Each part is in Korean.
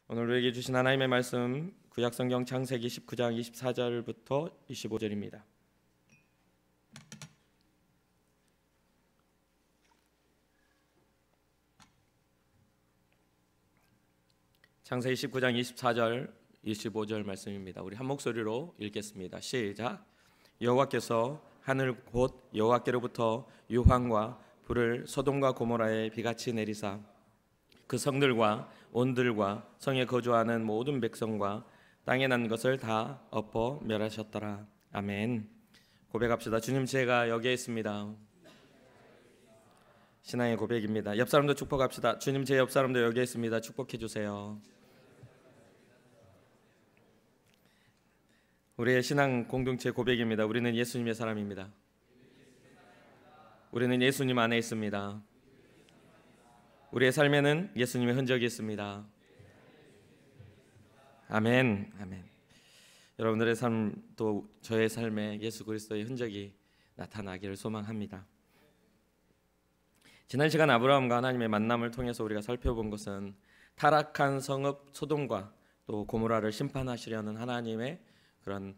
오늘 우리에게 주신 하나님의 말씀 구약성경 창세기 19장 24절부터 25절입니다. 창세기 19장 24절 25절 말씀입니다. 우리 한 목소리로 읽겠습니다. 시작. 여호와께서 하늘 곧 여호와께로부터 유황과 불을 소돔과 고모라에 비같이 내리사 그 성들과 온들과 성에 거주하는 모든 백성과 땅에 난 것을 다 엎어 멸하셨더라. 아멘. 고백합시다. 주님, 제가 여기에 있습니다. 신앙의 고백입니다. 옆 사람도 축복합시다. 주님, 제 옆 사람도 여기에 있습니다. 축복해 주세요. 우리의 신앙 공동체 고백입니다. 우리는 예수님의 사람입니다. 우리는 예수님 안에 있습니다. 우리의 삶에는 예수님의 흔적이 있습니다. 아멘. 아멘. 여러분들의 삶, 또 저의 삶에 예수 그리스도의 흔적이 나타나기를 소망합니다. 지난 시간 아브라함과 하나님의 만남을 통해서 우리가 살펴본 것은 타락한 성읍 소돔과 또 고모라를 심판하시려는 하나님의 그런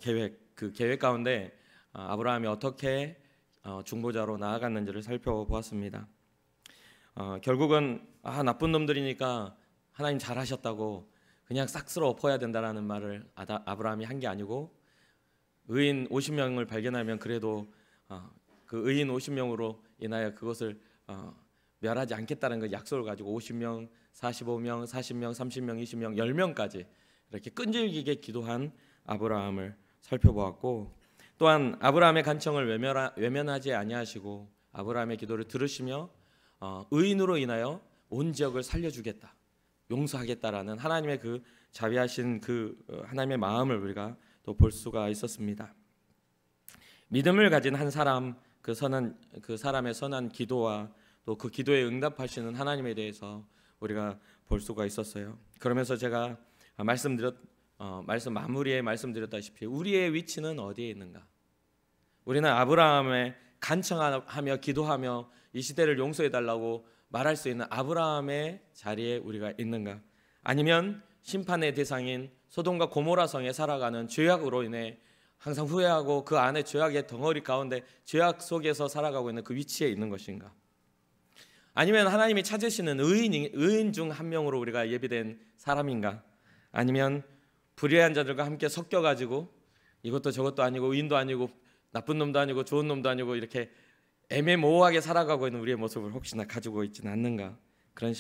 계획, 그 계획 가운데 아브라함이 어떻게 중보자로 나아갔는지를 살펴보았습니다. 결국은 나쁜 놈들이니까 하나님 잘하셨다고 그냥 싹 쓸어 엎어야 된다라는 말을 아브라함이 한 게 아니고, 의인 50명을 발견하면 그래도 그 의인 50명으로 인하여 그것을 멸하지 않겠다는 그 약속을 가지고 50명, 45명, 40명, 30명, 20명, 10명까지 이렇게 끈질기게 기도한 아브라함을 살펴보았고, 또한 아브라함의 간청을 외면하지 아니하시고 아브라함의 기도를 들으시며 의인으로 인하여 온 지역을 살려주겠다, 용서하겠다라는 하나님의 그 자비하신 그 하나님의 마음을 우리가 또 볼 수가 있었습니다. 믿음을 가진 한 사람, 그 사람의 선한 기도와 또 그 기도에 응답하시는 하나님에 대해서 우리가 볼 수가 있었어요. 그러면서 제가 말씀 마무리에 말씀드렸다시피 우리의 위치는 어디에 있는가? 우리는 아브라함의 간청하며 기도하며 이 시대를 용서해 달라고 말할 수 있는 아브라함의 자리에 우리가 있는가? 아니면 심판의 대상인 소돔과 고모라 성에 살아가는 죄악으로 인해 항상 후회하고 그 안에 죄악의 덩어리 가운데 죄악 속에서 살아가고 있는 그 위치에 있는 것인가? 아니면 하나님이 찾으시는 의인 중 한 명으로 우리가 예비된 사람인가? 아니면 불의한 자들과 함께 섞여가지고 이것도 저것도 아니고 의인도 아니고 나쁜 놈도 아니고 좋은 놈도 아니고 이렇게 애매모호하게 살아가고 있는 우리의 모습을 혹시나 가지고 있지는 않는가? 그런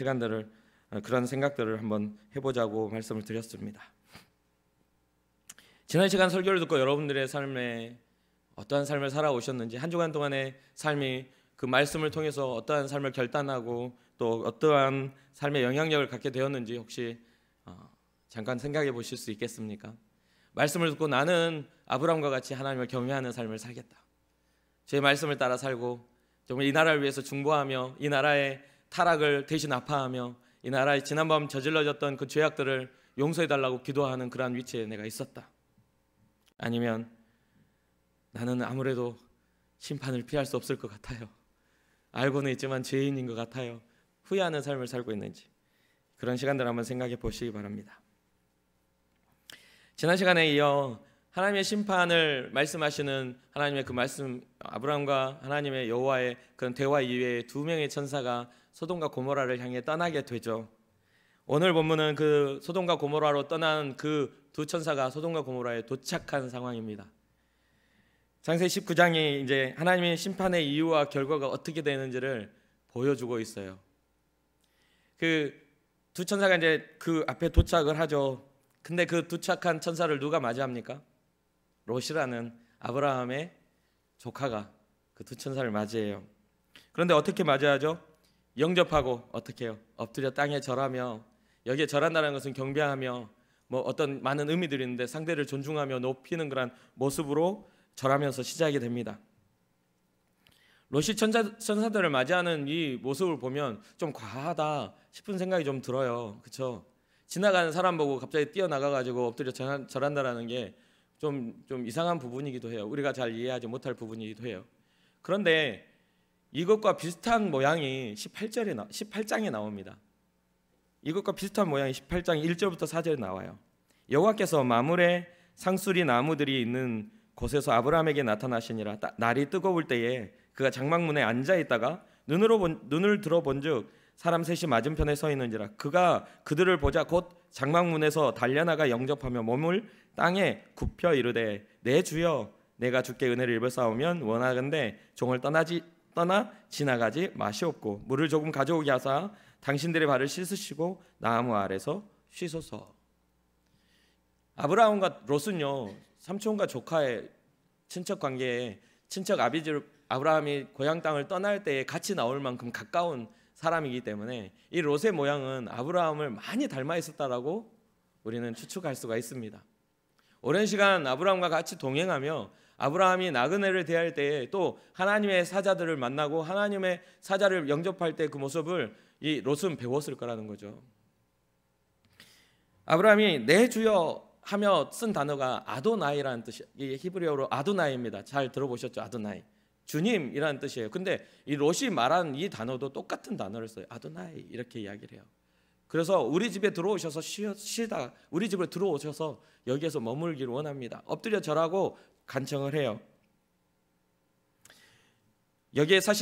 생각들을 한번 해보자고 말씀을 드렸습니다. 지난 시간 설교를 듣고 여러분들의 삶에 어떠한 삶을 살아오셨는지, 한 주간 동안의 삶이 그 말씀을 통해서 어떠한 삶을 결단하고 또 어떠한 삶의 영향력을 갖게 되었는지 혹시 잠깐 생각해 보실 수 있겠습니까? 말씀을 듣고 나는 아브라함과 같이 하나님을 경외하는 삶을 살겠다, 제 말씀을 따라 살고 정말 이 나라를 위해서 중보하며 이 나라의 타락을 대신 아파하며 이 나라에 지난밤 저질러졌던 그 죄악들을 용서해달라고 기도하는 그러한 위치에 내가 있었다. 아니면 나는 아무래도 심판을 피할 수 없을 것 같아요, 알고는 있지만 죄인인 것 같아요, 후회하는 삶을 살고 있는지, 그런 시간들 한번 생각해 보시기 바랍니다. 지난 시간에 이어 하나님의 심판을 말씀하시는 하나님의 그 말씀, 아브라함과 하나님의 여호와의 그런 대화 이후에 두 명의 천사가 소돔과 고모라를 향해 떠나게 되죠. 오늘 본문은 그 소돔과 고모라로 떠난 그 두 천사가 소돔과 고모라에 도착한 상황입니다. 창세기 19장이 이제 하나님의 심판의 이유와 결과가 어떻게 되는지를 보여주고 있어요. 그 두 천사가 이제 그 앞에 도착을 하죠. 근데 그 도착한 천사를 누가 맞이합니까? 롯이라는 아브라함의 조카가 그 두 천사를 맞이해요. 그런데 어떻게 맞이하죠? 영접하고 어떻게 해요? 엎드려 땅에 절하며, 여기에 절한다는 것은 경배하며 뭐 어떤 많은 의미들이 있는데 상대를 존중하며 높이는 그런 모습으로 절하면서 시작이 됩니다. 롯이 천사들을 맞이하는 이 모습을 보면 좀 과하다 싶은 생각이 좀 들어요. 그렇죠? 지나가는 사람 보고 갑자기 뛰어나가가지고 엎드려 절한다라는 게 좀 이상한 부분이기도 해요. 우리가 잘 이해하지 못할 부분이기도 해요. 그런데 이것과 비슷한 모양이 18장에 나옵니다. 이것과 비슷한 모양이 18장 1절부터 4절에 나와요. 여호와께서 마물의 상수리 나무들이 있는 곳에서 아브라함에게 나타나시니라. 날이 뜨거울 때에 그가 장막문에 앉아 있다가 눈을 들어본즉 사람 셋이 맞은편에 서 있는지라. 그가 그들을 보자 곧 장막문에서 달려나가 영접하며 몸을 땅에 굽혀 이르되 내 주여 내가 주께 은혜를 입을사오면 원하건대 종을 떠나 지나가지 마시옵고 물을 조금 가져오게 하사 당신들의 발을 씻으시고 나무 아래서 쉬소서. 아브라함과 롯은요 삼촌과 조카의 친척 관계에 친척 아브라함이 고향 땅을 떠날 때에 같이 나올 만큼 가까운 사람이기 때문에 이 롯의 모양은 아브라함을 많이 닮아 있었다라고 우리는 추측할 수가 있습니다. 오랜 시간 아브라함과 같이 동행하며 아브라함이 나그네를 대할 때에 또 하나님의 사자들을 만나고 하나님의 사자를 영접할 때 그 모습을 이 롯은 배웠을 거라는 거죠. 아브라함이 내 주여 하며 쓴 단어가 아도나이라는 뜻이에요. 이게 히브리어로 아도나이입니다. 잘 들어보셨죠? 아도나이. 주님이라는 뜻이에요. 근데 이 롯이 말한 이 단어도 똑같은 단어를 써요. 아도나이 이렇게 이야기를 해요. 그래서 우리 집에 들어오셔서 쉬다 우리 집에 들어오셔서 여기에서 머물기를 원합니다. 엎드려 절하고 간청을 해요.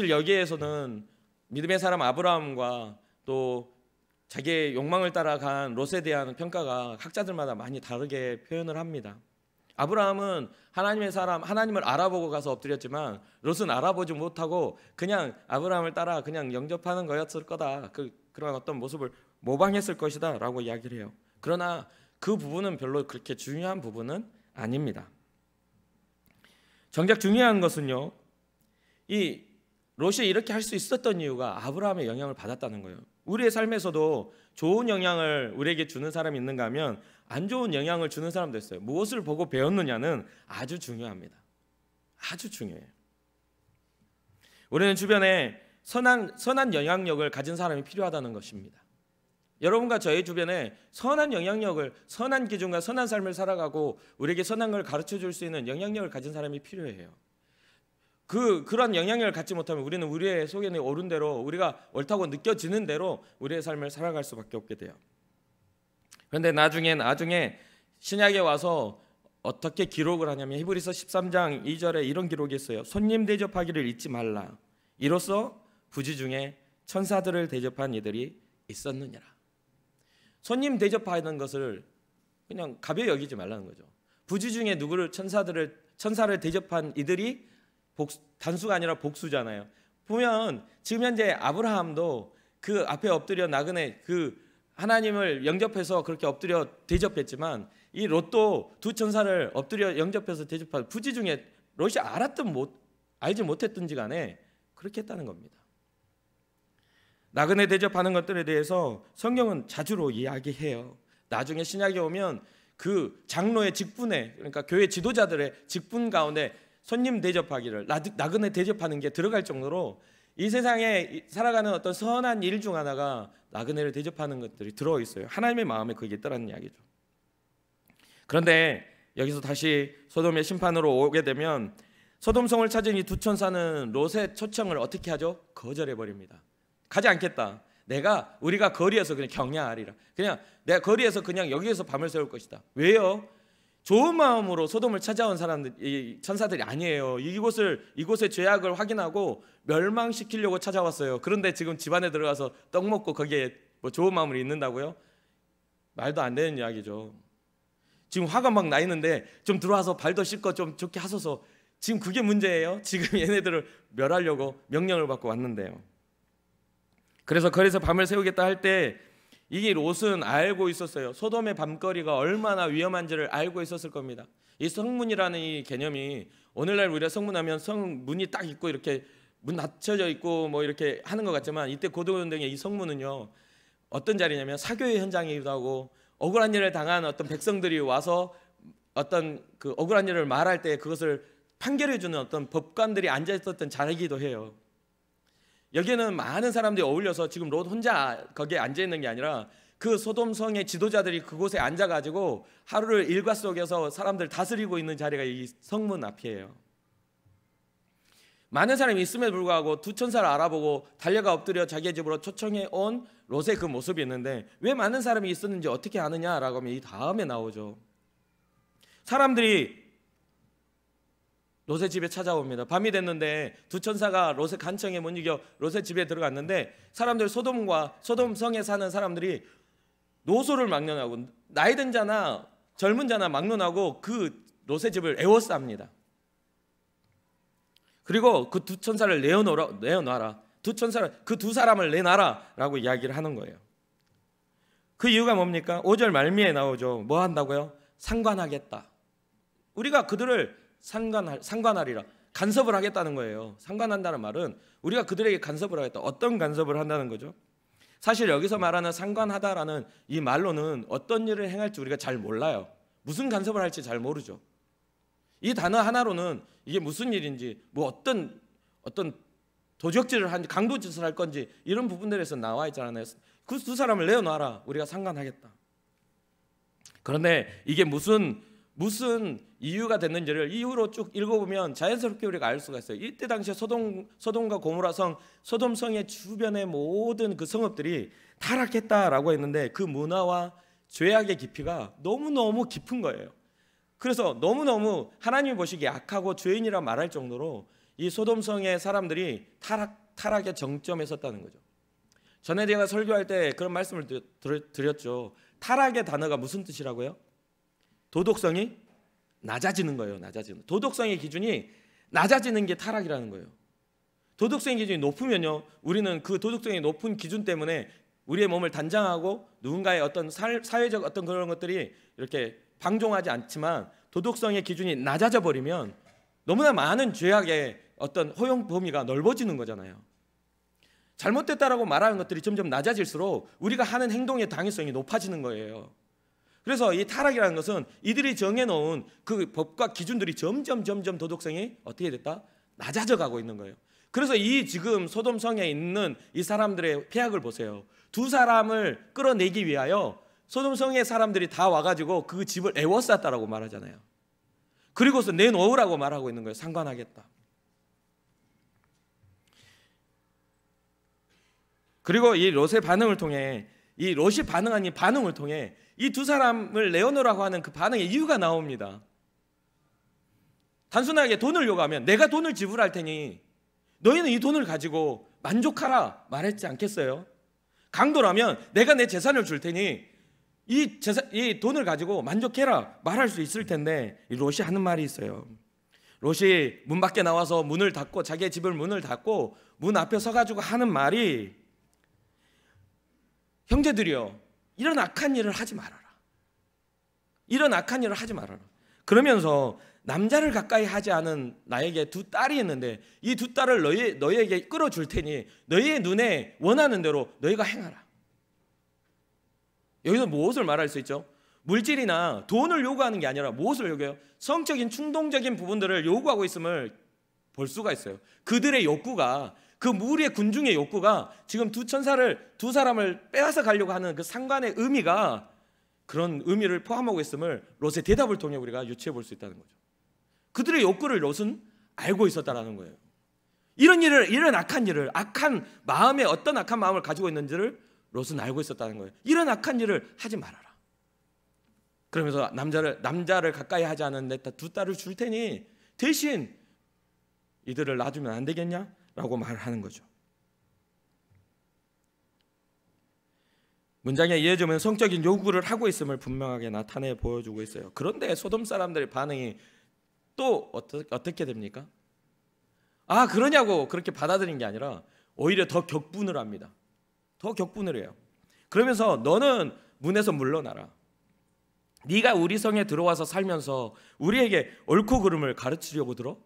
여기에서는 믿음의 사람 아브라함과 또 자기의 욕망을 따라간 롯에 대한 평가가 학자들마다 많이 다르게 표현을 합니다. 아브라함은 하나님의 사람, 하나님을 알아보고 가서 엎드렸지만 롯은 알아보지 못하고 그냥 아브라함을 따라 그냥 영접하는 거였을 거다. 그런 어떤 모습을 모방했을 것이다 라고 이야기를 해요. 그러나 그 부분은 별로 그렇게 중요한 부분은 아닙니다. 정작 중요한 것은요, 이 롯이 이렇게 할 수 있었던 이유가 아브라함의 영향을 받았다는 거예요. 우리의 삶에서도 좋은 영향을 우리에게 주는 사람이 있는가 하면 안 좋은 영향을 주는 사람도 있어요. 무엇을 보고 배웠느냐는 아주 중요합니다. 아주 중요해요. 우리는 주변에 선한 영향력을 가진 사람이 필요하다는 것입니다. 여러분과 저의 주변에 선한 영향력을, 선한 기준과 선한 삶을 살아가고 우리에게 선한 걸 가르쳐 줄 수 있는 영향력을 가진 사람이 필요해요. 그런 영향력을 갖지 못하면 우리는 우리의 속에 있는 옳은 대로, 우리가 옳다고 느껴지는 대로 우리의 삶을 살아갈 수밖에 없게 돼요. 그런데 나중에 신약에 와서 어떻게 기록을 하냐면 히브리서 13장 2절에 이런 기록이 있어요. 손님 대접하기를 잊지 말라. 이로써 부지 중에 천사들을 대접한 이들이 있었느니라. 손님 대접하는 것을 그냥 가벼이 여기지 말라는 거죠. 부지 중에 천사를 대접한 이들이 단수가 아니라 복수잖아요. 보면 지금 현재 아브라함도 그 앞에 엎드려 나그네 하나님을 영접해서 그렇게 엎드려 대접했지만 이 롯도 두 천사를 엎드려 영접해서 대접한 부지 중에 롯이 알지 못했든지 간에 그렇게 했다는 겁니다. 나그네 대접하는 것들에 대해서 성경은 자주로 이야기해요. 나중에 신약에 오면 그 장로의 직분에, 그러니까 교회 지도자들의 직분 가운데 손님 대접하기를, 나그네 대접하는 게 들어갈 정도로 이 세상에 살아가는 어떤 선한 일 중 하나가 나그네를 대접하는 것들이 들어있어요. 하나님의 마음에 그게 있다는 이야기죠. 그런데 여기서 다시 소돔의 심판으로 오게 되면 소돔성을 찾은 이 두 천사는 롯의 초청을 어떻게 하죠? 거절해버립니다. 가지 않겠다. 우리가 거리에서 그냥 경야하리라. 그냥 내가 거리에서 그냥 여기에서 밤을 새울 것이다. 왜요? 좋은 마음으로 소돔을 찾아온 천사들이 아니에요. 이곳의 죄악을 확인하고 멸망시키려고 찾아왔어요. 그런데 지금 집안에 들어가서 떡 먹고 거기에 뭐 좋은 마음으로 있는다고요? 말도 안 되는 이야기죠. 지금 화가 막 나 있는데 좀 들어와서 발도 씻고 좀 좋게 하소서. 지금 그게 문제예요. 지금 얘네들을 멸하려고 명령을 받고 왔는데요. 그래서 거리에서 밤을 새우겠다 할 때 이 롯은 알고 있었어요. 소돔의 밤거리가 얼마나 위험한지를 알고 있었을 겁니다. 이 성문이라는 이 개념이 오늘날 우리가 성문하면 성문이 딱 있고 이렇게 문 닫혀져 있고 뭐 이렇게 하는 것 같지만 이때 고등운동의 이 성문은요 어떤 자리냐면 사교의 현장이기도 하고 억울한 일을 당한 어떤 백성들이 와서 어떤 그 억울한 일을 말할 때 그것을 판결해주는 어떤 법관들이 앉아 있었던 자리이기도 해요. 여기에는 많은 사람들이 어울려서 지금 롯 혼자 거기에 앉아 있는 게 아니라 그 소돔성의 지도자들이 그곳에 앉아가지고 하루를 일과 속에서 사람들 다스리고 있는 자리가 이 성문 앞이에요. 많은 사람이 있음에도 불구하고 두 천사를 알아보고 달려가 엎드려 자기의 집으로 초청해 온 롯의 그 모습이 있는데, 왜 많은 사람이 있었는지 어떻게 아느냐라고 하면 이 다음에 나오죠. 사람들이 롯의 집에 찾아옵니다. 밤이 됐는데 두 천사가 롯의 간청에 못 이겨 롯의 집에 들어갔는데, 사람들 소돔 성에 사는 사람들이 노소를 막론하고 나이든 자나 젊은 자나 막론하고 그 롯의 집을 에워쌉니다. 그리고 그 두 천사를 내어놔라. 그 두 사람을 내놔라라고 이야기를 하는 거예요. 그 이유가 뭡니까? 5절 말미에 나오죠. 뭐 한다고요? 상관하겠다. 우리가 그들을 상관하리라. 간섭을 하겠다는 거예요. 상관한다는 말은 우리가 그들에게 간섭을 하겠다. 어떤 간섭을 한다는 거죠? 사실 여기서 말하는 상관하다라는 이 말로는 어떤 일을 행할지 우리가 잘 몰라요. 무슨 간섭을 할지 잘 모르죠. 이 단어 하나로는 이게 무슨 일인지, 뭐 어떤 도적질을 한지, 강도짓을 할 건지 이런 부분들에서 나와 있잖아요. 그 두 사람을 내어놔라. 우리가 상관하겠다. 그런데 이게 무슨 이유가 됐는지를 이후로 쭉 읽어보면 자연스럽게 우리가 알 수가 있어요. 이때 당시에 소돔과 고모라 성, 소돔 성의 주변의 모든 그 성읍들이 타락했다라고 했는데, 그 문화와 죄악의 깊이가 너무너무 깊은 거예요. 그래서 너무너무 하나님이 보시기에 악하고 죄인이라 말할 정도로 이 소돔 성의 사람들이 타락의 정점에 섰다는 거죠. 전에 제가 설교할 때 그런 말씀을 드렸죠. 타락의 단어가 무슨 뜻이라고요? 도덕성이 낮아지는 거예요. 낮아지는. 도덕성의 기준이 낮아지는 게 타락이라는 거예요. 도덕성의 기준이 높으면요, 우리는 그 도덕성이 높은 기준 때문에 우리의 몸을 단장하고 누군가의 어떤 사회적 어떤 그런 것들이 이렇게 방종하지 않지만, 도덕성의 기준이 낮아져 버리면 너무나 많은 죄악의 어떤 허용 범위가 넓어지는 거잖아요. 잘못됐다라고 말하는 것들이 점점 낮아질수록 우리가 하는 행동의 당위성이 높아지는 거예요. 그래서 이 타락이라는 것은 이들이 정해놓은 그 법과 기준들이 점점 도덕성이 어떻게 됐다? 낮아져 가고 있는 거예요. 그래서 이 지금 소돔 성에 있는 이 사람들의 폐악을 보세요. 두 사람을 끌어내기 위하여 소돔 성의 사람들이 다 와가지고 그 집을 에워쌌다라고 말하잖아요. 그리고서 내놓으라고 말하고 있는 거예요. 상관하겠다. 그리고 이 롯의 반응을 통해, 이 롯이 반응한 이 반응을 통해 이 두 사람을 내어놓으라고 하는 그 반응의 이유가 나옵니다. 단순하게 돈을 요구하면 내가 돈을 지불할 테니 너희는 이 돈을 가지고 만족하라 말했지 않겠어요? 강도라면 내가 내 재산을 줄 테니 이 돈을 가지고 만족해라 말할 수 있을 텐데, 이 롯이 하는 말이 있어요. 롯이 문 밖에 나와서 문을 닫고, 자기의 집을 문을 닫고 문 앞에 서가지고 하는 말이, 형제들이여, 이런 악한 일을 하지 말아라. 이런 악한 일을 하지 말아라. 그러면서 남자를 가까이 하지 않은 나에게 두 딸이 있는데 이 두 딸을 너희에게 끌어줄 테니 너희의 눈에 원하는 대로 너희가 행하라. 여기서 무엇을 말할 수 있죠? 물질이나 돈을 요구하는 게 아니라 무엇을 요구해요? 성적인 충동적인 부분들을 요구하고 있음을 볼 수가 있어요. 그들의 욕구가, 그 무리의 군중의 욕구가 지금 두 사람을 빼앗아 가려고 하는 그 상관의 의미가 그런 의미를 포함하고 있음을 롯의 대답을 통해 우리가 유추해 볼 수 있다는 거죠. 그들의 욕구를 롯은 알고 있었다라는 거예요. 이런 악한 일을, 악한 마음에 어떤 악한 마음을 가지고 있는지를 롯은 알고 있었다는 거예요. 이런 악한 일을 하지 말아라. 그러면서 남자를 가까이 하지 않은 내 두 딸을 줄 테니 대신 이들을 놔주면 안 되겠냐? 라고 말하는 거죠. 문장에 이어지면 성적인 요구를 하고 있음을 분명하게 나타내 보여주고 있어요. 그런데 소돔 사람들의 반응이 또 어떻게 됩니까? 아, 그러냐고 그렇게 받아들인 게 아니라 오히려 더 격분을 합니다. 더 격분을 해요. 그러면서 너는 문에서 물러나라. 네가 우리 성에 들어와서 살면서 우리에게 옳고 그름을 가르치려고 들어?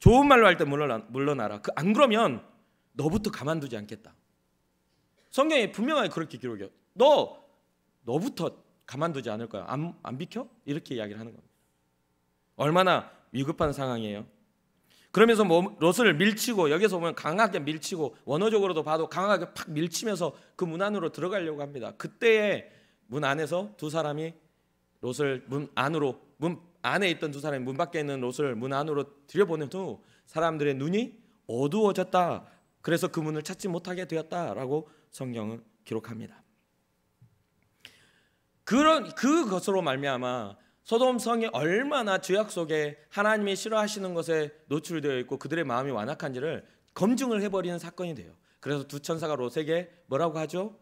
좋은 말로 할 때 물러나라. 안 그러면 너부터 가만두지 않겠다. 성경에 분명하게 그렇게 기록해요. 너부터 가만두지 않을 거야. 안 비켜? 이렇게 이야기를 하는 겁니다. 얼마나 위급한 상황이에요. 그러면서 롯을 밀치고, 여기서 보면 강하게 밀치고, 원어적으로도 봐도 강하게 팍 밀치면서 그 문 안으로 들어가려고 합니다. 그때에 문 안에서 두 사람이 롯을 문 안에 있던 두 사람이 문 밖에 있는 롯을 문 안으로 들여보낸 후 사람들의 눈이 어두워졌다. 그래서 그 문을 찾지 못하게 되었다라고 성경은 기록합니다. 그것으로 말미암아 소돔 성이 얼마나 죄악 속에 하나님이 싫어하시는 것에 노출되어 있고 그들의 마음이 완악한지를 검증을 해버리는 사건이 돼요. 그래서 두 천사가 롯에게 뭐라고 하죠?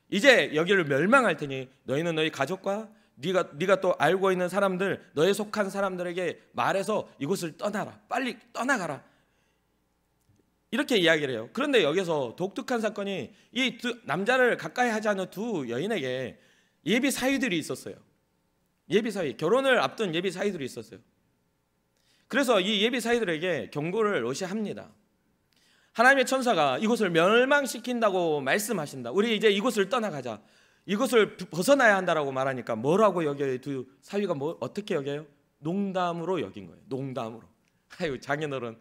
이제 여기를 멸망할 테니 너희는 너희 가족과 네가 또 알고 있는 사람들, 너에 속한 사람들에게 말해서 이곳을 떠나라. 빨리 떠나가라. 이렇게 이야기를 해요. 그런데 여기서 독특한 사건이 이 두 남자를 가까이 하지 않은 두 여인에게 예비 사위들이 있었어요. 예비 사위, 결혼을 앞둔 예비 사위들이 있었어요. 그래서 이 예비 사위들에게 경고를 롯이 합니다. 하나님의 천사가 이곳을 멸망시킨다고 말씀하신다. 우리 이제 이곳을 떠나가자. 이곳을 벗어나야 한다라고 말하니까 뭐라고 여겨요? 두 사위가 어떻게 여겨요? 농담으로 여긴 거예요. 농담으로. 아유, 장인어른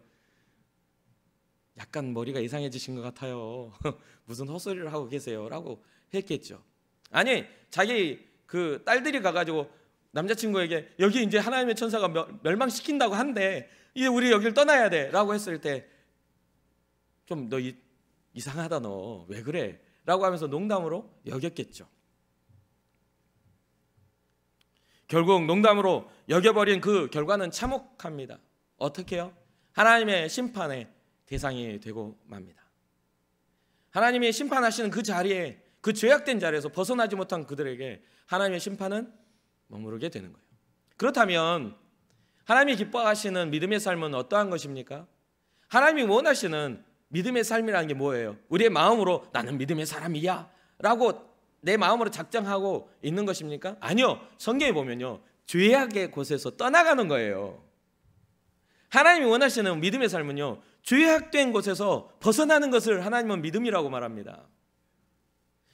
약간 머리가 이상해지신 것 같아요. 무슨 헛소리를 하고 계세요라고 했겠죠. 아니, 자기 그 딸들이 가가지고 남자친구에게 여기 이제 하나님의 천사가 멸망시킨다고 한데 이제 우리 여기를 떠나야 돼라고 했을 때 좀 너 이상하다, 너 왜 그래? 라고 하면서 농담으로 여겼겠죠. 결국 농담으로 여겨버린 그 결과는 참혹합니다. 어떻게요? 하나님의 심판의 대상이 되고 맙니다. 하나님이 심판하시는 그 자리에, 그 죄악된 자리에서 벗어나지 못한 그들에게 하나님의 심판은 머무르게 되는 거예요. 그렇다면 하나님이 기뻐하시는 믿음의 삶은 어떠한 것입니까? 하나님이 원하시는 믿음의 삶이라는 게 뭐예요? 우리의 마음으로 나는 믿음의 사람이야 라고 내 마음으로 작정하고 있는 것입니까? 아니요. 성경에 보면요, 죄악의 곳에서 떠나가는 거예요. 하나님이 원하시는 믿음의 삶은요, 죄악된 곳에서 벗어나는 것을 하나님은 믿음이라고 말합니다.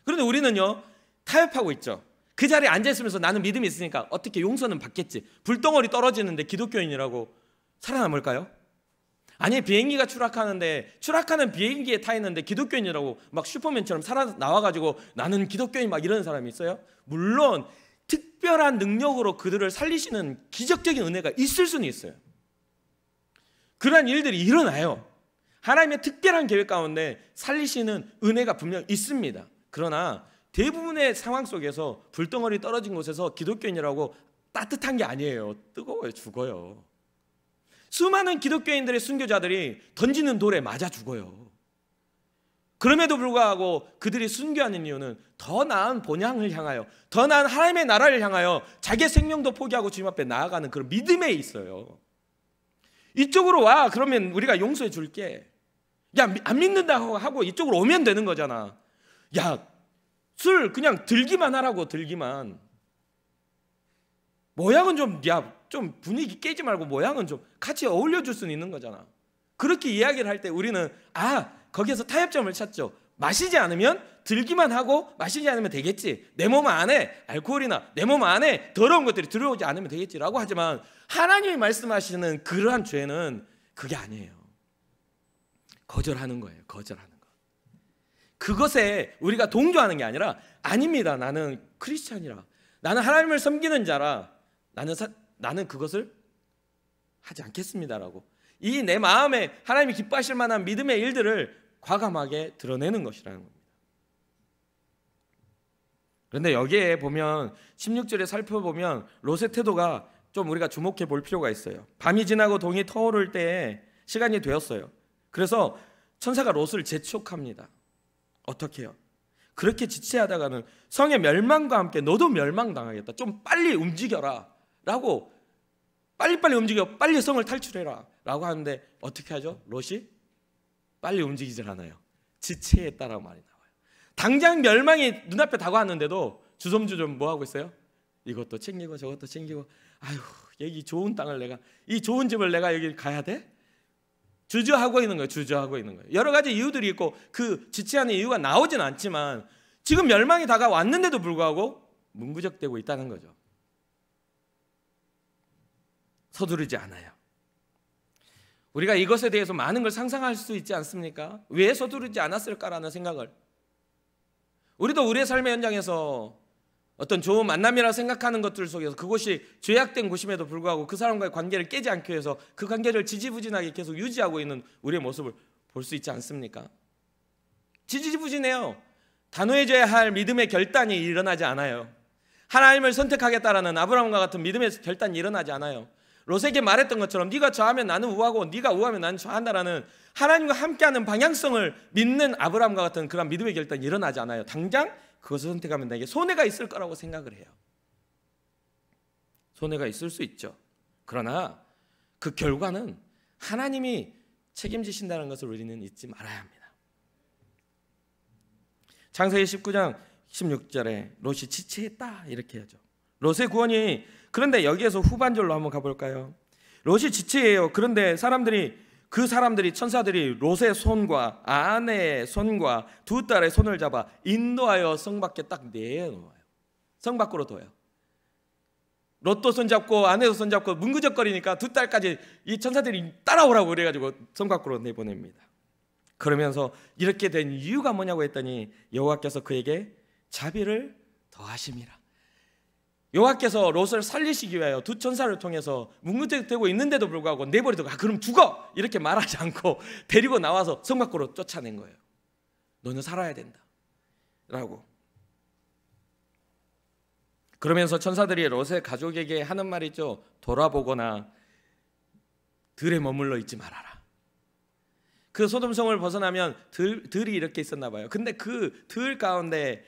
그런데 우리는요, 타협하고 있죠. 그 자리에 앉아있으면서 나는 믿음이 있으니까 어떻게 용서는 받겠지, 불덩어리 떨어지는데 기독교인이라고 살아남을까요? 아니, 비행기가 추락하는 비행기에 타 있는데 기독교인이라고 막 슈퍼맨처럼 나와가지고 나는 기독교인 막 이러는 사람이 있어요? 물론 특별한 능력으로 그들을 살리시는 기적적인 은혜가 있을 수는 있어요. 그러한 일들이 일어나요. 하나님의 특별한 계획 가운데 살리시는 은혜가 분명 있습니다. 그러나 대부분의 상황 속에서 불덩어리 떨어진 곳에서 기독교인이라고 따뜻한 게 아니에요. 뜨거워요. 죽어요. 수많은 기독교인들의 순교자들이 던지는 돌에 맞아 죽어요. 그럼에도 불구하고 그들이 순교하는 이유는 더 나은 본향을 향하여, 더 나은 하나님의 나라를 향하여 자기의 생명도 포기하고 주님 앞에 나아가는 그런 믿음에 있어요. 이쪽으로 와, 그러면 우리가 용서해 줄게. 야, 안 믿는다고 하고 이쪽으로 오면 되는 거잖아. 야, 술 그냥 들기만 하라고, 들기만. 모양은 좀 분위기 깨지 말고 모양은 좀 같이 어울려줄 수는 있는 거잖아. 그렇게 이야기를 할 때 우리는 거기에서 타협점을 찾죠. 마시지 않으면, 들기만 하고 마시지 않으면 되겠지. 내 몸 안에 알코올이나 내 몸 안에 더러운 것들이 들어오지 않으면 되겠지라고 하지만 하나님이 말씀하시는 그러한 죄는 그게 아니에요. 거절하는 거예요. 거절하는 거. 그것에 우리가 동조하는 게 아니라, 아닙니다. 나는 크리스찬이라, 나는 하나님을 섬기는 자라, 나는 그것을 하지 않겠습니다라고 이 내 마음에 하나님이 기뻐하실 만한 믿음의 일들을 과감하게 드러내는 것이라는 겁니다. 그런데 여기에 보면 16절에 살펴보면 롯의 태도가 좀 우리가 주목해 볼 필요가 있어요. 밤이 지나고 동이 터오를 때에 시간이 되었어요. 그래서 천사가 롯을 재촉합니다. 어떻게 해요? 그렇게 지체하다가는 성의 멸망과 함께 너도 멸망당하겠다. 좀 빨리 움직여라 라고, 빨리빨리 움직여, 빨리 성을 탈출해라 라고 하는데 어떻게 하죠? 롯이 빨리 움직이질 않아요. 지체했다라고 말이 나와요. 당장 멸망이 눈앞에 다가왔는데도 주섬주섬 뭐 하고 있어요? 이것도 챙기고 저것도 챙기고, 아유, 여기 좋은 땅을 내가, 이 좋은 집을 내가 여기 가야 돼? 주저하고 있는 거예요. 주저하고 있는 거예요. 여러 가지 이유들이 있고 그 지체하는 이유가 나오진 않지만 지금 멸망이 다가왔는데도 불구하고 문구적대고 있다는 거죠. 서두르지 않아요. 우리가 이것에 대해서 많은 걸 상상할 수 있지 않습니까? 왜 서두르지 않았을까라는 생각을. 우리도 우리의 삶의 현장에서 어떤 좋은 만남이라 생각하는 것들 속에서 그곳이 죄악된 곳임에도 불구하고 그 사람과의 관계를 깨지 않기 위해서 그 관계를 지지부진하게 계속 유지하고 있는 우리의 모습을 볼 수 있지 않습니까? 지지부진해요. 단호해져야 할 믿음의 결단이 일어나지 않아요. 하나님을 선택하겠다라는 아브라함과 같은 믿음의 결단이 일어나지 않아요. 롯에게 말했던 것처럼 네가 저하면 나는 우하고 네가 우하면 나는 저한다라는 하나님과 함께하는 방향성을 믿는 아브라함과 같은 그런 믿음의 결단이 일어나지 않아요. 당장 그것을 선택하면 나에게 손해가 있을 거라고 생각을 해요. 손해가 있을 수 있죠. 그러나 그 결과는 하나님이 책임지신다는 것을 우리는 잊지 말아야 합니다. 창세기 19장 16절에 롯이 지체했다 이렇게 하죠. 롯의 구원이, 그런데 여기에서 후반절로 한번 가볼까요? 롯이 지체해요. 그런데 사람들이 천사들이 롯의 손과 아내의 손과 두 딸의 손을 잡아 인도하여 성 밖에 딱 내놓아요. 성 밖으로 둬요. 롯도 손잡고 아내도 손잡고 문구적거리니까 두 딸까지 이 천사들이 따라오라고 그래가지고 성 밖으로 내보냅니다. 그러면서 이렇게 된 이유가 뭐냐고 했더니 여호와께서 그에게 자비를 더하심이라. 여호와께서 롯을 살리시기 위하여 두 천사를 통해서 뭉긋대고 있는데도 불구하고 내버리다가 그럼 죽어! 이렇게 말하지 않고 데리고 나와서 성 밖으로 쫓아낸 거예요. 너는 살아야 된다 라고. 그러면서 천사들이 롯의 가족에게 하는 말이 있죠. 돌아보거나 들에 머물러 있지 말아라. 그 소돔성을 벗어나면 들이 이렇게 있었나 봐요. 근데 그 들 가운데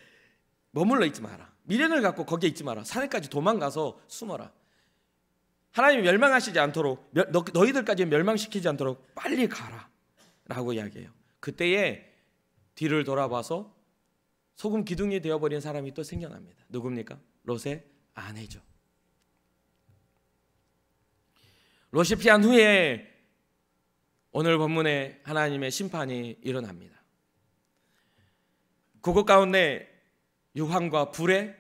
머물러 있지 마라. 미련을 갖고 거기에 있지 마라. 산에까지 도망가서 숨어라. 하나님이 멸망하시지 않도록, 너희들까지 멸망시키지 않도록 빨리 가라 라고 이야기해요. 그때에 뒤를 돌아봐서 소금 기둥이 되어버린 사람이 또 생겨납니다. 누굽니까? 롯의 아내죠. 롯이 피한 후에 오늘 본문에 하나님의 심판이 일어납니다. 그것 가운데 유황과 불의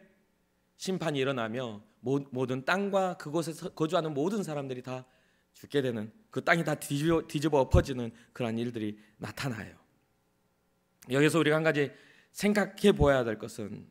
심판이 일어나며 모든 땅과 그곳에서 거주하는 모든 사람들이 다 죽게 되는, 그 땅이 다 뒤집어 엎어지는 그런 일들이 나타나요. 여기서 우리가 한 가지 생각해 보아야 될 것은,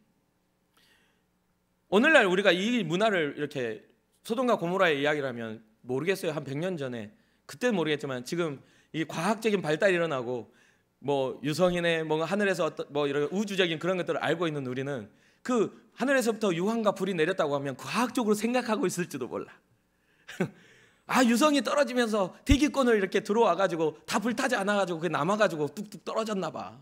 오늘날 우리가 이 문화를 이렇게 소돔과 고모라의 이야기를 하면 모르겠어요. 한 100년 전에, 그때는 모르겠지만 지금 이 과학적인 발달이 일어나고 뭐 유성이네 뭐 하늘에서 어떤 뭐 이런 우주적인 그런 것들을 알고 있는 우리는 그 하늘에서부터 유황과 불이 내렸다고 하면 과학적으로 생각하고 있을지도 몰라. 아, 유성이 떨어지면서 대기권을 이렇게 들어와 가지고 다 불타지 않아 가지고 그게 남아 가지고 뚝뚝 떨어졌나 봐.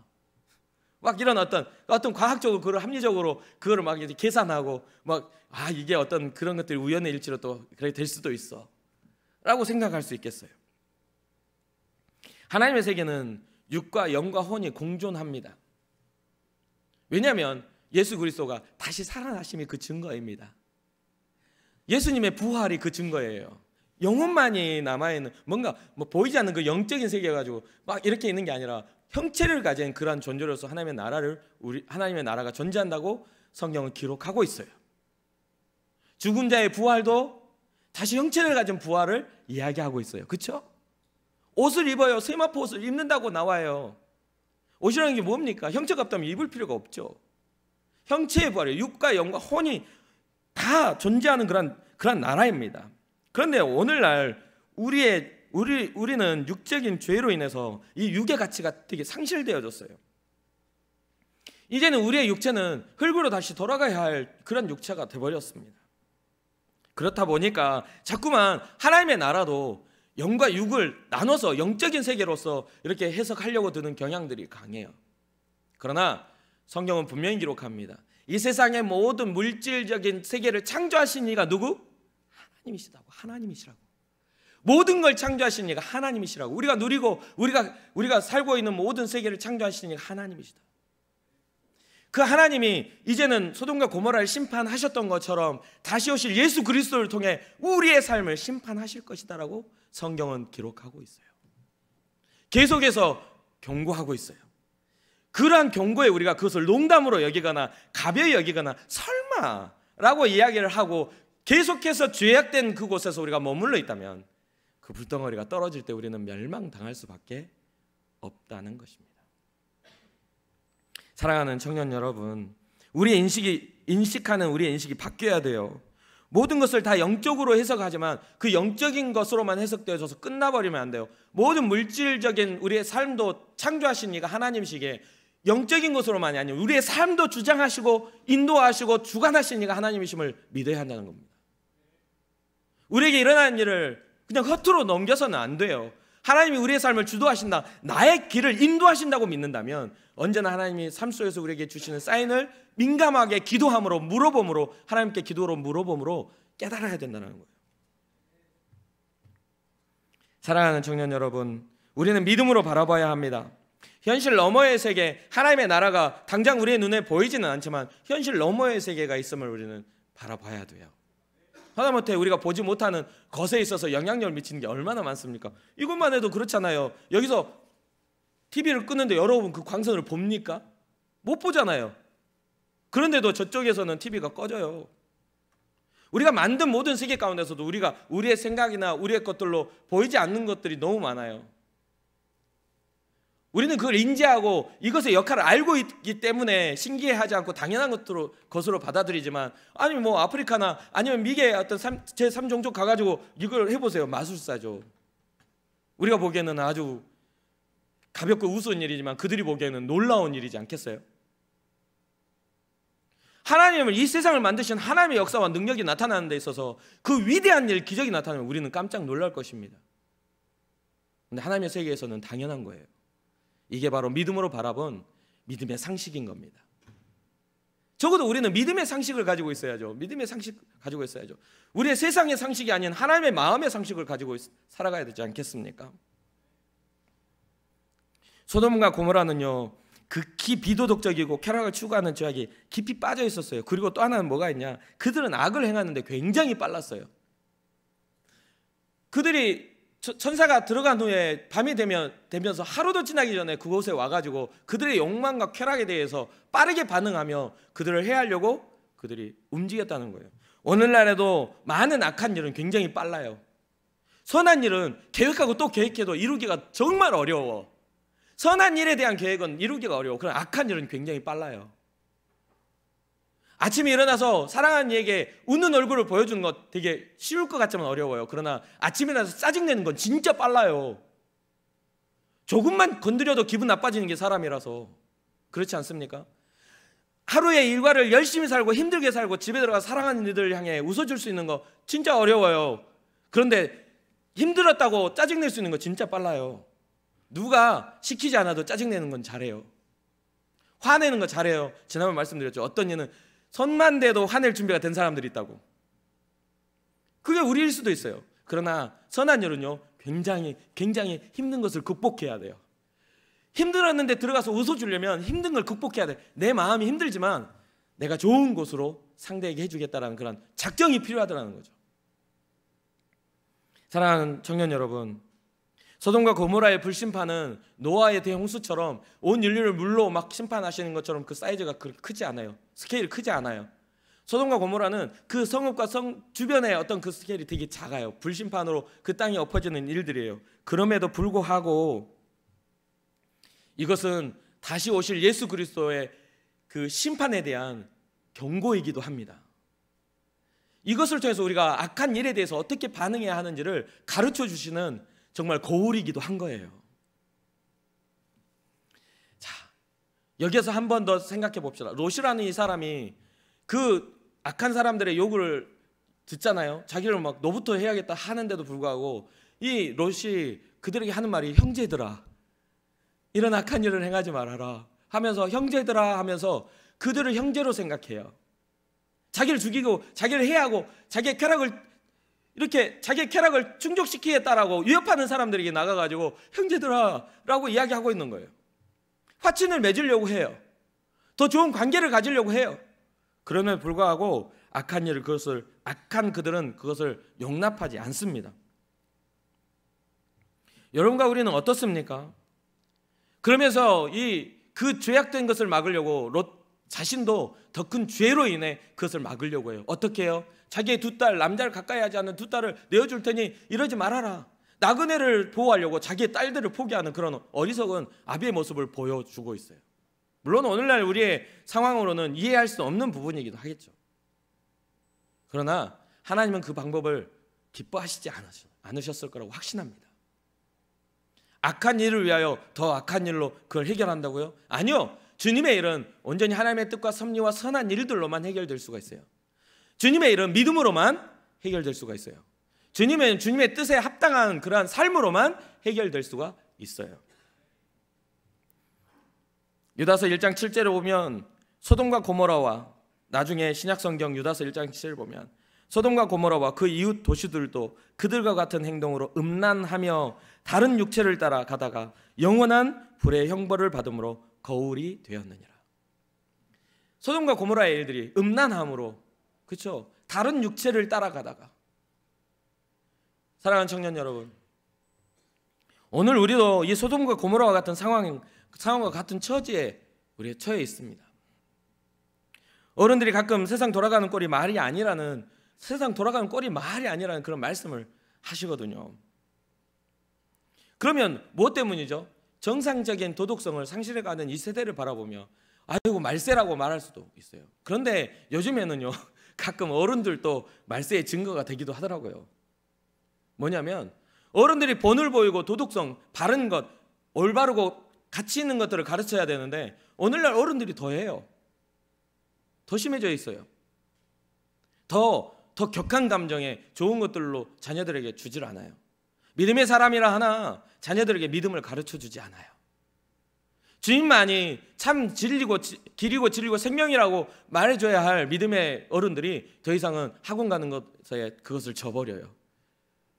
막 이런 어떤 과학적으로 그걸 합리적으로 그거를 막 이제 계산하고 막 이게 어떤 그런 것들이 우연의 일치로 또 그렇게 될 수도 있어라고 생각할 수 있겠어요. 하나님의 세계는 육과 영과 혼이 공존합니다. 왜냐하면 예수 그리스도가 다시 살아나심이 그 증거입니다. 예수님의 부활이 그 증거예요. 영혼만이 남아있는, 뭔가 뭐 보이지 않는 그 영적인 세계 가지고 막 이렇게 있는 게 아니라 형체를 가진 그러한 존재로서 하나님의 나라가 존재한다고 성경은 기록하고 있어요. 죽은 자의 부활도 다시 형체를 가진 부활을 이야기하고 있어요. 그렇죠? 옷을 입어요. 세마포 옷을 입는다고 나와요. 옷이라는 게 뭡니까? 형체가 없다면 입을 필요가 없죠. 형체의 부활이에요. 육과 영과 혼이 다 존재하는 그런 나라입니다. 그런데 오늘날 우리는 육적인 죄로 인해서 이 육의 가치가 되게 상실되어졌어요. 이제는 우리의 육체는 흙으로 다시 돌아가야 할 그런 육체가 되어버렸습니다. 그렇다 보니까 자꾸만 하나님의 나라도 영과 육을 나눠서 영적인 세계로서 이렇게 해석하려고 드는 경향들이 강해요. 그러나 성경은 분명히 기록합니다. 이 세상의 모든 물질적인 세계를 창조하신 이가 누구? 하나님이시라고. 모든 걸 창조하신 이가 하나님이시라고. 우리가 누리고 우리가 살고 있는 모든 세계를 창조하신 이가 하나님이시다. 그 하나님이 이제는 소돔과 고모라를 심판하셨던 것처럼 다시 오실 예수 그리스도를 통해 우리의 삶을 심판하실 것이다라고 성경은 기록하고 있어요. 계속해서 경고하고 있어요. 그러한 경고에 우리가 그것을 농담으로 여기거나 가벼이 여기거나 설마라고 이야기를 하고 계속해서 죄악된 그곳에서 우리가 머물러 있다면 그 불덩어리가 떨어질 때 우리는 멸망당할 수밖에 없다는 것입니다. 사랑하는 청년 여러분, 우리의 인식이 인식하는 우리의 인식이 바뀌어야 돼요. 모든 것을 다 영적으로 해석하지만 그 영적인 것으로만 해석되어져서 끝나버리면 안 돼요. 모든 물질적인 우리의 삶도 창조하신 이가 하나님이시기에 영적인 것으로만이 아니고 우리의 삶도 주장하시고 인도하시고 주관하신 이가 하나님이심을 믿어야 한다는 겁니다. 우리에게 일어나는 일을 그냥 허투루 넘겨서는 안 돼요. 하나님이 우리의 삶을 주도하신다, 나의 길을 인도하신다고 믿는다면 언제나 하나님이 삶 속에서 우리에게 주시는 사인을 민감하게 기도함으로 물어봄으로, 하나님께 기도로 물어봄으로 깨달아야 된다는 거예요. 사랑하는 청년 여러분, 우리는 믿음으로 바라봐야 합니다. 현실 너머의 세계, 하나님의 나라가 당장 우리의 눈에 보이지는 않지만 현실 너머의 세계가 있음을 우리는 바라봐야 돼요. 하다못해 우리가 보지 못하는 것에 있어서 영향력을 미치는 게 얼마나 많습니까? 이것만 해도 그렇잖아요. 여기서 TV를 끄는데 여러분 그 광선을 봅니까? 못 보잖아요. 그런데도 저쪽에서는 TV가 꺼져요. 우리가 만든 모든 세계 가운데서도 우리가 우리의 생각이나 우리의 것들로 보이지 않는 것들이 너무 많아요. 우리는 그걸 인지하고 이것의 역할을 알고 있기 때문에 신기해하지 않고 당연한 것으로 받아들이지만, 아니 뭐 아프리카나 아니면 미개의 어떤 제3종족 가가지고 이걸 해보세요. 마술사죠. 우리가 보기에는 아주 가볍고 우스운 일이지만 그들이 보기에는 놀라운 일이지 않겠어요? 하나님을, 이 세상을 만드신 하나님의 역사와 능력이 나타나는 데 있어서 그 위대한 일, 기적이 나타나면 우리는 깜짝 놀랄 것입니다. 그런데 하나님의 세계에서는 당연한 거예요. 이게 바로 믿음으로 바라본 믿음의 상식인 겁니다. 적어도 우리는 믿음의 상식을 가지고 있어야죠. 믿음의 상식 가지고 있어야죠. 우리의 세상의 상식이 아닌 하나님의 마음의 상식을 가지고 살아가야 되지 않겠습니까? 소돔과 고모라는요, 극히 비도덕적이고 쾌락을 추구하는 죄악이 깊이 빠져 있었어요. 그리고 또 하나는 뭐가 있냐, 그들은 악을 행하는데 굉장히 빨랐어요. 그들이 천사가 들어간 후에 밤이 되면서 하루도 지나기 전에 그곳에 와가지고 그들의 욕망과 쾌락에 대해서 빠르게 반응하며 그들을 해하려고 그들이 움직였다는 거예요. 오늘날에도 많은 악한 일은 굉장히 빨라요. 선한 일은 계획하고 또 계획해도 이루기가 정말 어려워. 선한 일에 대한 계획은 이루기가 어려워. 그러나 악한 일은 굉장히 빨라요. 아침에 일어나서 사랑하는 이에게 웃는 얼굴을 보여주는 것 되게 쉬울 것 같지만 어려워요. 그러나 아침에 일어나서 짜증내는 건 진짜 빨라요. 조금만 건드려도 기분 나빠지는 게 사람이라서. 그렇지 않습니까? 하루의 일과를 열심히 살고 힘들게 살고 집에 들어가 사랑하는 이들을 향해 웃어줄 수 있는 거 진짜 어려워요. 그런데 힘들었다고 짜증낼 수 있는 거 진짜 빨라요. 누가 시키지 않아도 짜증내는 건 잘해요. 화내는 거 잘해요. 지난번 말씀드렸죠. 어떤 이는 선만 돼도 화낼 준비가 된 사람들이 있다고. 그게 우리일 수도 있어요. 그러나 선한 일은요, 굉장히 힘든 것을 극복해야 돼요. 힘들었는데 들어가서 웃어주려면 힘든 걸 극복해야 돼. 내 마음이 힘들지만 내가 좋은 곳으로 상대에게 해주겠다라는 그런 작정이 필요하다는 거죠. 사랑하는 청년 여러분, 소돔과 고모라의 불심판은 노아의 대홍수처럼 온 인류를 물로 막 심판하시는 것처럼 그 사이즈가 그렇게 크지 않아요. 스케일이 크지 않아요. 소돔과 고모라는 그 성읍과 성 주변의 어떤 그 스케일이 되게 작아요. 불심판으로 그 땅이 엎어지는 일들이에요. 그럼에도 불구하고 이것은 다시 오실 예수 그리스도의 그 심판에 대한 경고이기도 합니다. 이것을 통해서 우리가 악한 일에 대해서 어떻게 반응해야 하는지를 가르쳐 주시는 정말 거울이기도 한 거예요. 자, 여기에서 한 번 더 생각해 봅시다. 롯이라는 이 사람이 그 악한 사람들의 욕을 듣잖아요. 자기를 막 너부터 해야겠다 하는데도 불구하고 이 롯이 그들에게 하는 말이 형제들아, 이런 악한 일을 행하지 말아라 하면서, 형제들아 하면서 그들을 형제로 생각해요. 자기를 죽이고 자기를 해하고 자기의 쾌락을 이렇게 자기의 쾌락을 충족시키겠다라고 위협하는 사람들에게 나가가지고 형제들아 라고 이야기하고 있는 거예요. 화친을 맺으려고 해요. 더 좋은 관계를 가지려고 해요. 그럼에도 불구하고 악한 그들은 그것을 용납하지 않습니다. 여러분과 우리는 어떻습니까? 그러면서 그 죄악된 것을 막으려고 롯 자신도 더 큰 죄로 인해 그것을 막으려고 해요. 어떻게 해요? 자기의 두 딸, 남자를 가까이 하지 않는 두 딸을 내어줄 테니 이러지 말아라. 나그네를 보호하려고 자기의 딸들을 포기하는 그런 어리석은 아비의 모습을 보여주고 있어요. 물론 오늘날 우리의 상황으로는 이해할 수 없는 부분이기도 하겠죠. 그러나 하나님은 그 방법을 기뻐하시지 않으셨을 거라고 확신합니다. 악한 일을 위하여 더 악한 일로 그걸 해결한다고요? 아니요. 주님의 일은 온전히 하나님의 뜻과 섭리와 선한 일들로만 해결될 수가 있어요. 주님의 일은 믿음으로만 해결될 수가 있어요. 주님의 뜻에 합당한 그러한 삶으로만 해결될 수가 있어요. 유다서 1장 7절에 보면 소돔과 고모라와, 나중에 신약성경 유다서 1장 7절을 보면 소돔과 고모라와 그 이웃 도시들도 그들과 같은 행동으로 음란하며 다른 육체를 따라 가다가 영원한 불의 형벌을 받음으로 거울이 되었느니라. 소돔과 고모라의 일들이 음란함으로, 그렇죠? 다른 육체를 따라가다가. 사랑하는 청년 여러분, 오늘 우리도 이 소돔과 고모라와 같은 상황과 같은 처지에 우리 처해 있습니다. 어른들이 가끔 세상 돌아가는 꼴이 말이 아니라는 그런 말씀을 하시거든요. 그러면 무엇 때문이죠? 정상적인 도덕성을 상실해가는 이 세대를 바라보며 아이고 말세라고 말할 수도 있어요. 그런데 요즘에는요, 가끔 어른들도 말세의 증거가 되기도 하더라고요. 뭐냐면 어른들이 본을 보이고 도덕성, 바른 것, 올바르고 가치 있는 것들을 가르쳐야 되는데 오늘날 어른들이 더 해요. 더 심해져 있어요. 더 격한 감정에 좋은 것들로 자녀들에게 주질 않아요. 믿음의 사람이라 하나 자녀들에게 믿음을 가르쳐 주지 않아요. 주님만이 참 길이고 진리고 생명이라고 말해줘야 할 믿음의 어른들이 더 이상은 학원 가는 것에 그것을 저버려요.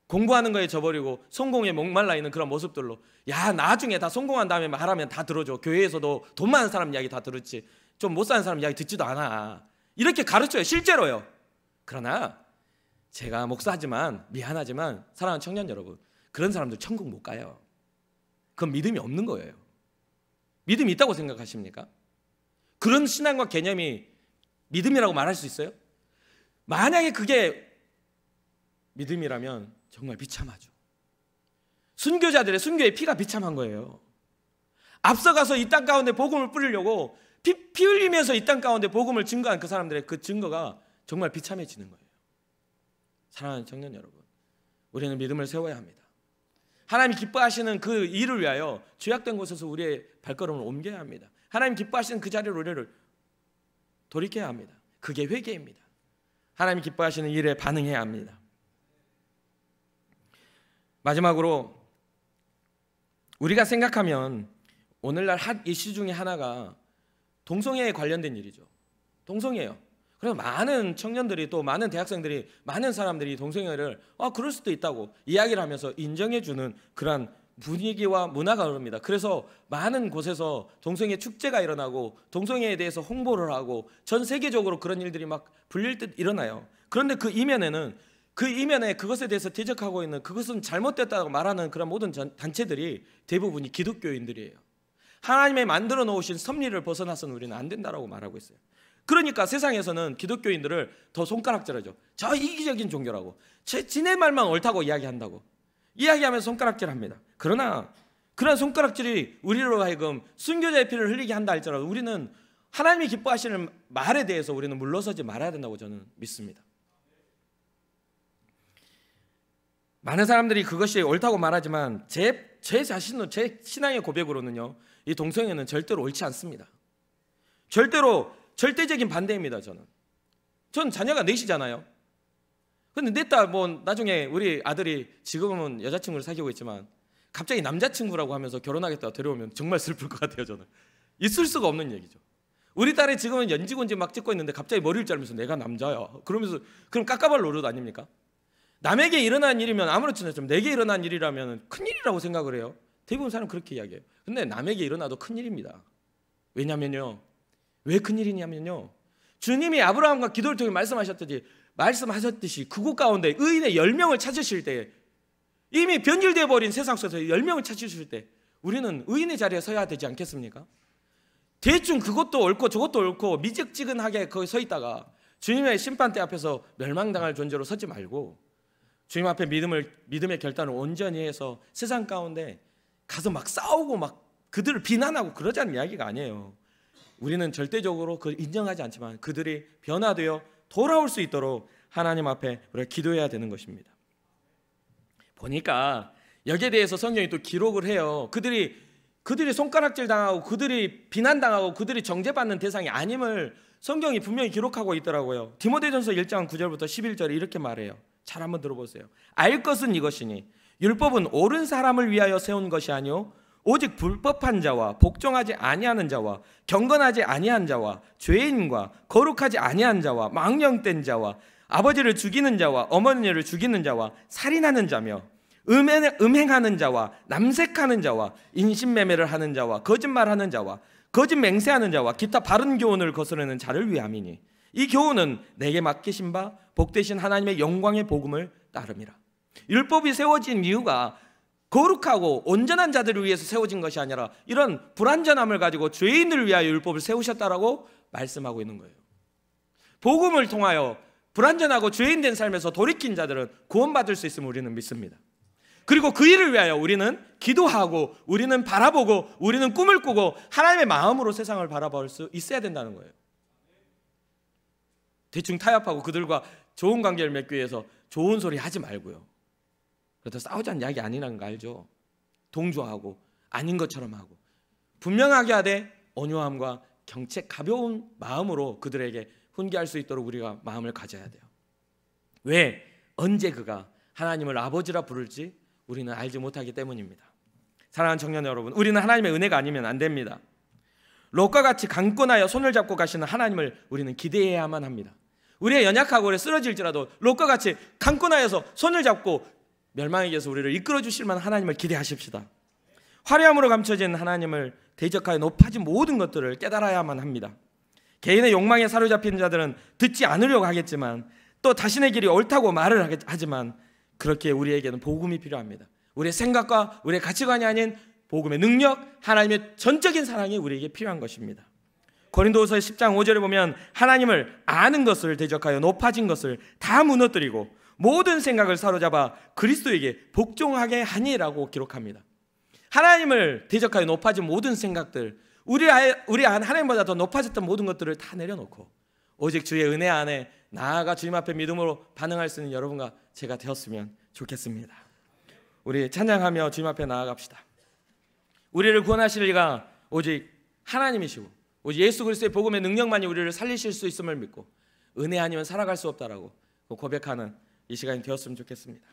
공부하는 거에 저버리고 성공에 목말라 있는 그런 모습들로, 야 나중에 다 성공한 다음에 말하면 다 들어줘. 교회에서도 돈 많은 사람 이야기 다 들었지 좀 못 사는 사람 이야기 듣지도 않아. 이렇게 가르쳐요. 실제로요. 그러나 제가 목사지만 미안하지만 사랑하는 청년 여러분, 그런 사람들 천국 못 가요. 그건 믿음이 없는 거예요. 믿음이 있다고 생각하십니까? 그런 신앙과 개념이 믿음이라고 말할 수 있어요? 만약에 그게 믿음이라면 정말 비참하죠. 순교자들의 순교의 피가 비참한 거예요. 앞서가서 이 땅 가운데 복음을 뿌리려고 피 흘리면서 이 땅 가운데 복음을 증거한 그 사람들의 그 증거가 정말 비참해지는 거예요. 사랑하는 청년 여러분, 우리는 믿음을 세워야 합니다. 하나님이 기뻐하시는 그 일을 위하여 죄악된 곳에서 우리의 발걸음을 옮겨야 합니다. 하나님 기뻐하시는 그 자리로 우리를 돌이켜야 합니다. 그게 회개입니다. 하나님 기뻐하시는 일에 반응해야 합니다. 마지막으로 우리가 생각하면 오늘날 핫 이슈 중에 하나가 동성애에 관련된 일이죠. 동성애요. 그래서 많은 청년들이, 또 많은 대학생들이, 많은 사람들이 동성애를 그럴 수도 있다고 이야기를 하면서 인정해주는 그런 분위기와 문화가 흐릅니다. 그래서 많은 곳에서 동성애 축제가 일어나고 동성애에 대해서 홍보를 하고 전 세계적으로 그런 일들이 막 불릴 듯 일어나요. 그런데 그 이면에 그것에 대해서 지적하고 있는, 그것은 잘못됐다고 말하는 그런 모든 단체들이 대부분이 기독교인들이에요. 하나님의 만들어 놓으신 섭리를 벗어나서는 우리는 안 된다라고 말하고 있어요. 그러니까 세상에서는 기독교인들을 더 손가락질하죠. 저 이기적인 종교라고, 지네 말만 옳다고 이야기한다고 이야기하면서 손가락질합니다. 그러나 그런 손가락질이 우리로 하여금 순교자의 피를 흘리게 한다 할지라도 우리는 하나님이 기뻐하시는 말에 대해서 우리는 물러서지 말아야 된다고 저는 믿습니다. 많은 사람들이 그것이 옳다고 말하지만 제 자신도, 제 신앙의 고백으로는요, 이 동성애는 절대로 옳지 않습니다. 절대적인 반대입니다. 전 자녀가 넷이잖아요. 근데 넷다 나중에 우리 아들이 지금은 여자친구를 사귀고 있지만 갑자기 남자친구라고 하면서 결혼하겠다고 데려오면 정말 슬플 것 같아요. 저는 있을 수가 없는 얘기죠. 우리 딸이 지금은 연지곤지 막 찍고 있는데 갑자기 머리를 자르면서 내가 남자야 그러면서, 그럼 깝깝할 노릇 아닙니까? 남에게 일어난 일이면 아무렇지 않지만 내게 일어난 일이라면 큰일이라고 생각을 해요. 대부분 사람 그렇게 이야기해요. 근데 남에게 일어나도 큰일입니다. 왜냐면요, 왜 큰일이냐면요, 주님이 아브라함과 기도를 통해 말씀하셨듯이 그곳 가운데 의인의 10명을 찾으실 때, 이미 변질되어 버린 세상 속에서 10명을 찾으실 때 우리는 의인의 자리에 서야 되지 않겠습니까? 대충 그것도 옳고 저것도 옳고 미적지근하게 거기 서 있다가 주님의 심판대 앞에서 멸망당할 존재로 서지 말고 주님 앞에 믿음의 결단을 온전히 해서 세상 가운데 가서 막 싸우고 막 그들을 비난하고 그러자는 이야기가 아니에요. 우리는 절대적으로 그걸 인정하지 않지만 그들이 변화되어 돌아올 수 있도록 하나님 앞에 우리가 기도해야 되는 것입니다. 보니까 여기에 대해서 성경이 또 기록을 해요. 그들이 손가락질 당하고 그들이 비난당하고 그들이 정죄받는 대상이 아님을 성경이 분명히 기록하고 있더라고요. 디모데전서 1장 9절부터 11절에 이렇게 말해요. 잘 한번 들어보세요. 알 것은 이것이니 율법은 옳은 사람을 위하여 세운 것이 아니요 오직 불법한 자와 복종하지 아니하는 자와 경건하지 아니한 자와 죄인과 거룩하지 아니한 자와 망령된 자와 아버지를 죽이는 자와 어머니를 죽이는 자와 살인하는 자며 음행하는 자와 남색하는 자와 인신매매를 하는 자와 거짓말하는 자와 거짓 맹세하는 자와 기타 바른 교훈을 거스르는 자를 위함이니 이 교훈은 내게 맡기신 바 복되신 하나님의 영광의 복음을 따름이라. 율법이 세워진 이유가 거룩하고 온전한 자들을 위해서 세워진 것이 아니라 이런 불완전함을 가지고 죄인을 위하여 율법을 세우셨다라고 말씀하고 있는 거예요. 복음을 통하여 불완전하고 죄인된 삶에서 돌이킨 자들은 구원받을 수 있음을 우리는 믿습니다. 그리고 그 일을 위하여 우리는 기도하고 우리는 바라보고 우리는 꿈을 꾸고 하나님의 마음으로 세상을 바라볼 수 있어야 된다는 거예요. 대충 타협하고 그들과 좋은 관계를 맺기 위해서 좋은 소리 하지 말고요. 그래도 싸우자는 이야기 아니라는 거 알죠? 동조하고 아닌 것처럼 하고 분명하게 하되 온유함과 경책 가벼운 마음으로 그들에게 훈계할 수 있도록 우리가 마음을 가져야 돼요. 왜? 언제 그가 하나님을 아버지라 부를지 우리는 알지 못하기 때문입니다. 사랑하는 청년 여러분, 우리는 하나님의 은혜가 아니면 안 됩니다. 롯과 같이 강권하여 손을 잡고 가시는 하나님을 우리는 기대해야만 합니다. 우리의 연약하고 우리 쓰러질지라도 롯과 같이 강권하여서 손을 잡고 멸망에게서 우리를 이끌어 주실 만한 하나님을 기대하십시다. 화려함으로 감춰진 하나님을 대적하여 높아진 모든 것들을 깨달아야만 합니다. 개인의 욕망에 사로잡힌 자들은 듣지 않으려고 하겠지만 또 자신의 길이 옳다고 말을 하지만 그렇게 우리에게는 복음이 필요합니다. 우리의 생각과 우리의 가치관이 아닌 복음의 능력, 하나님의 전적인 사랑이 우리에게 필요한 것입니다. 고린도후서 10장 5절에 보면 하나님을 아는 것을 대적하여 높아진 것을 다 무너뜨리고 모든 생각을 사로잡아 그리스도에게 복종하게 하니라고 기록합니다. 하나님을 대적하여 높아진 모든 생각들, 우리 하나님보다 더 높아졌던 모든 것들을 다 내려놓고 오직 주의 은혜 안에 나아가 주님 앞에 믿음으로 반응할 수 있는 여러분과 제가 되었으면 좋겠습니다. 우리 찬양하며 주님 앞에 나아갑시다. 우리를 구원하실 이가 오직 하나님이시고 오직 예수 그리스도의 복음의 능력만이 우리를 살리실 수 있음을 믿고 은혜 아니면 살아갈 수 없다라고 고백하는 이 시간이 되었으면 좋겠습니다.